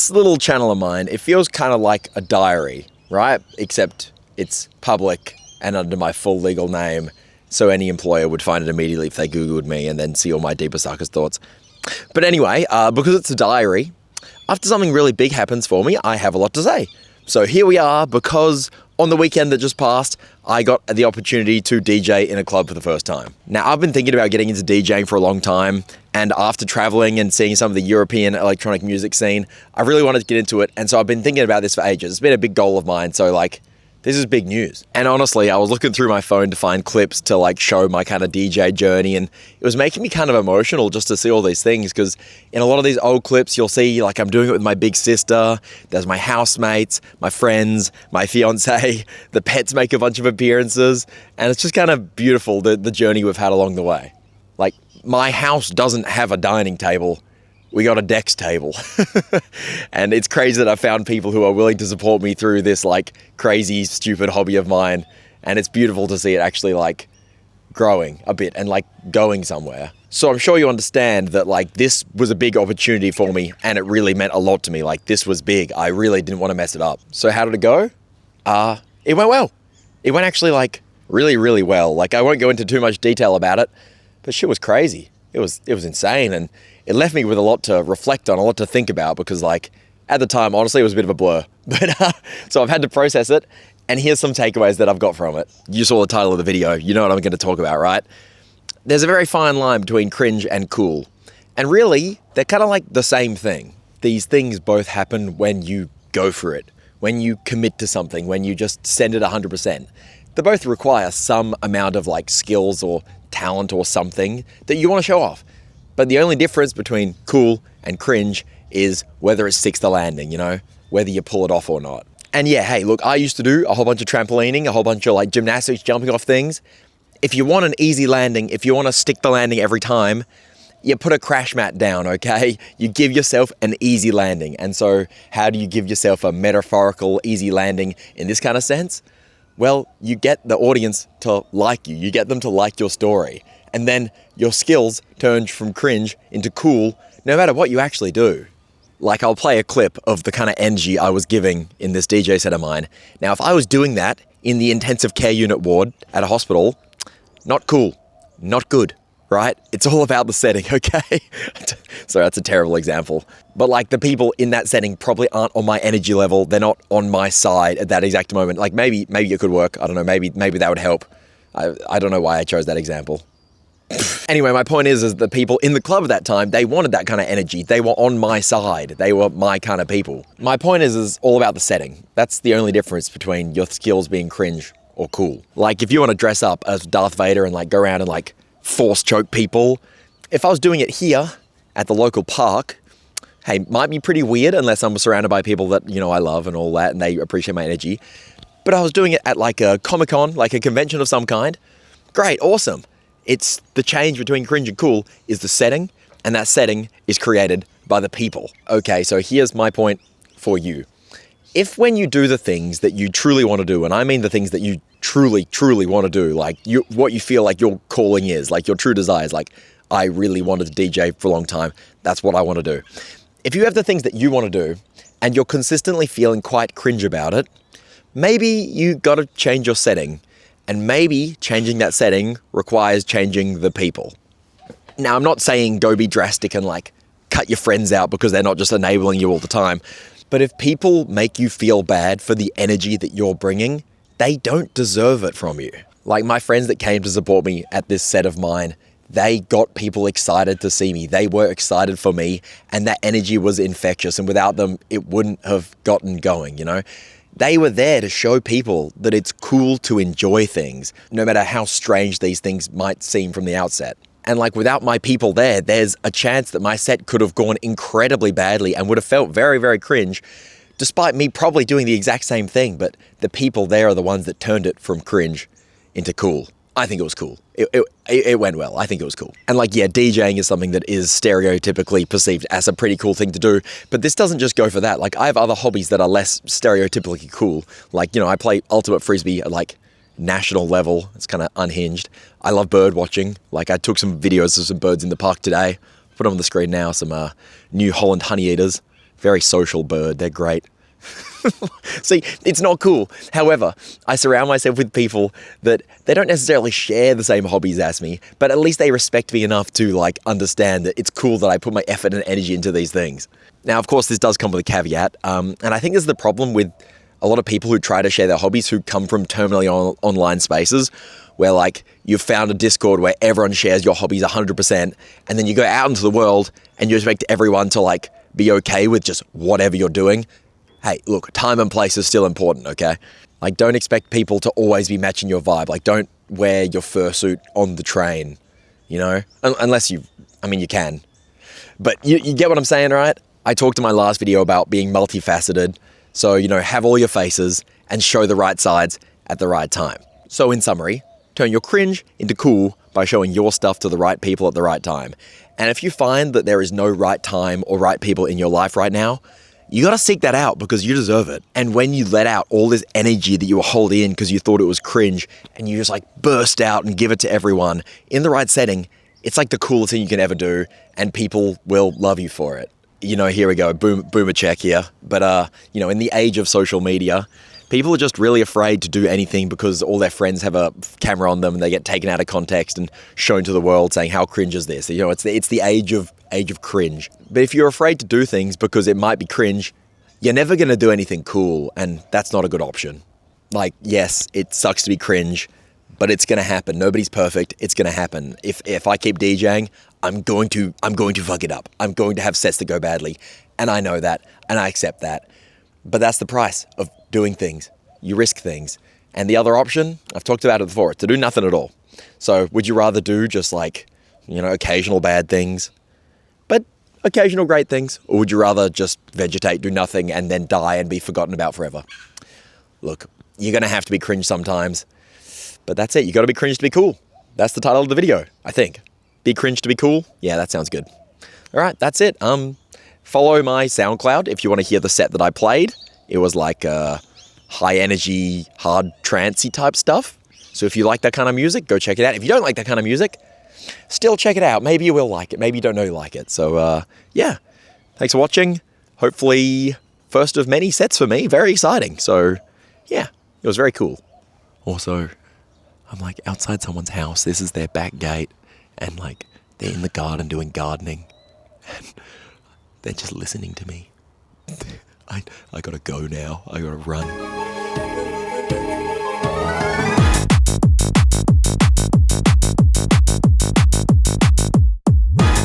this little channel of mine, it feels kind of like a diary, right? Except it's public and under my full legal name, so any employer would find it immediately if they Googled me and then see all my deepest, darkest thoughts. But anyway, because it's a diary, after something really big happens for me, I have a lot to say. So here we are, because on the weekend that just passed, I got the opportunity to DJ in a club for the first time. Now, I've been thinking about getting into DJing for a long time, and after traveling and seeing some of the European electronic music scene, I really wanted to get into it, and so I've been thinking about this for ages. It's been a big goal of mine, so this is big news. And honestly, I was looking through my phone to find clips to show my kind of DJ journey, and it was making me kind of emotional just to see all these things, because in a lot of these old clips, you'll see I'm doing it with my big sister, there's my housemates, my friends, my fiance, the pets make a bunch of appearances, and it's just kind of beautiful, the journey we've had along the way. My house doesn't have a dining table. We got a Dex table. And it's crazy that I found people who are willing to support me through this crazy, stupid hobby of mine. And it's beautiful to see it actually growing a bit and going somewhere. So I'm sure you understand that this was a big opportunity for me, and it really meant a lot to me. This was big. I really didn't want to mess it up. So how did it go? It went well. It went actually really, really well. I won't go into too much detail about it, but shit was crazy. It was insane, and it left me with a lot to reflect on, a lot to think about, because at the time, honestly, it was a bit of a blur. But so I've had to process it, and here's some takeaways that I've got from it. You saw the title of the video, you know what I'm going to talk about, right? There's a very fine line between cringe and cool, and really, they're kind of the same thing. These things both happen when you go for it, when you commit to something, when you just send it 100%. They both require some amount of skills or talent or something that you want to show off. But the only difference between cool and cringe is whether it sticks the landing, whether you pull it off or not. And yeah, hey, look, I used to do a whole bunch of trampolining, a whole bunch of gymnastics, jumping off things. If you want an easy landing, if you want to stick the landing every time, you put a crash mat down, okay? You give yourself an easy landing. And so how do you give yourself a metaphorical easy landing in this kind of sense? Well, you get the audience to like you. You get them to like your story. And then your skills turn from cringe into cool, no matter what you actually do. I'll play a clip of the kind of energy I was giving in this DJ set of mine. Now, if I was doing that in the intensive care unit ward at a hospital, not cool, not good, right? It's all about the setting, okay? So that's a terrible example. But the people in that setting probably aren't on my energy level. They're not on my side at that exact moment. Maybe it could work. I don't know. Maybe that would help. I don't know why I chose that example. Anyway, my point is the people in the club at that time, they wanted that kind of energy. They were on my side. They were my kind of people. My point is all about the setting. That's the only difference between your skills being cringe or cool. If you want to dress up as Darth Vader and go around and force choke people, if I was doing it here at the local park, hey, might be pretty weird unless I'm surrounded by people that, I love and all that, and they appreciate my energy. But I was doing it at a Comic-Con, a convention of some kind. Great, awesome. It's the change between cringe and cool is the setting, and that setting is created by the people. Okay, so here's my point for you. If when you do the things that you truly want to do, and I mean the things that you truly, truly want to do, what you feel your calling is, your true desires, I really wanted to DJ for a long time, that's what I want to do. If you have the things that you want to do, and you're consistently feeling quite cringe about it, maybe you got to change your setting. And maybe changing that setting requires changing the people. Now, I'm not saying go be drastic and cut your friends out because they're not just enabling you all the time. But if people make you feel bad for the energy that you're bringing, they don't deserve it from you. My friends that came to support me at this set of mine, they got people excited to see me. They were excited for me, and that energy was infectious. And without them, it wouldn't have gotten going, They were there to show people that it's cool to enjoy things, no matter how strange these things might seem from the outset. And without my people there's a chance that my set could have gone incredibly badly and would have felt very, very cringe, despite me probably doing the exact same thing. But the people there are the ones that turned it from cringe into cool. I think it was cool. It went well. I think it was cool. And DJing is something that is stereotypically perceived as a pretty cool thing to do. But this doesn't just go for that. I have other hobbies that are less stereotypically cool. I play ultimate frisbee at national level. It's kind of unhinged. I love bird watching. I took some videos of some birds in the park today. Put them on the screen now. Some New Holland honeyeaters. Very social bird. They're great. See, it's not cool. However, I surround myself with people that they don't necessarily share the same hobbies as me, but at least they respect me enough to like understand that it's cool that I put my effort and energy into these things. Now, of course, this does come with a caveat, and I think this is the problem with a lot of people who try to share their hobbies who come from terminally online spaces where like you've found a Discord where everyone shares your hobbies 100%, and then you go out into the world and you expect everyone to like be okay with just whatever you're doing. Hey, look, time and place is still important, okay? Like, don't expect people to always be matching your vibe. Like, don't wear your fursuit on the train, you know? Unless you can. But you get what I'm saying, right? I talked in my last video about being multifaceted. So, have all your faces and show the right sides at the right time. So, in summary, turn your cringe into cool by showing your stuff to the right people at the right time. And if you find that there is no right time or right people in your life right now, you gotta seek that out because you deserve it. And when you let out all this energy that you were holding in because you thought it was cringe and you just like burst out and give it to everyone in the right setting, it's like the coolest thing you can ever do and people will love you for it. Here we go, boomer check here. But, in the age of social media, people are just really afraid to do anything because all their friends have a camera on them and they get taken out of context and shown to the world saying, how cringe is this? It's the age of cringe. But if you're afraid to do things because it might be cringe, you're never going to do anything cool, and that's not a good option. Like, yes, it sucks to be cringe, but it's going to happen. Nobody's perfect. It's going to happen. If I keep DJing, I'm going to fuck it up. I'm going to have sets that go badly, and I know that, and I accept that. But that's the price of doing things. You risk things. And the other option, I've talked about it before, to do nothing at all. So would you rather do just like, occasional bad things, but occasional great things? Or would you rather just vegetate, do nothing, and then die and be forgotten about forever? Look, you're going to have to be cringe sometimes, but that's it. You got to be cringe to be cool. That's the title of the video, I think. Be cringe to be cool? Yeah, that sounds good. All right, that's it. Follow my SoundCloud if you want to hear the set that I played. It was like high energy, hard trancey type stuff. So if you like that kind of music, go check it out. If you don't like that kind of music, still check it out. Maybe you will like it. Maybe you don't know you like it. So yeah, thanks for watching. Hopefully first of many sets for me. Very exciting. So yeah, it was very cool. Also, I'm like outside someone's house. This is their back gate. And like they're in the garden doing gardening. And they're just listening to me. I gotta go now. I gotta run.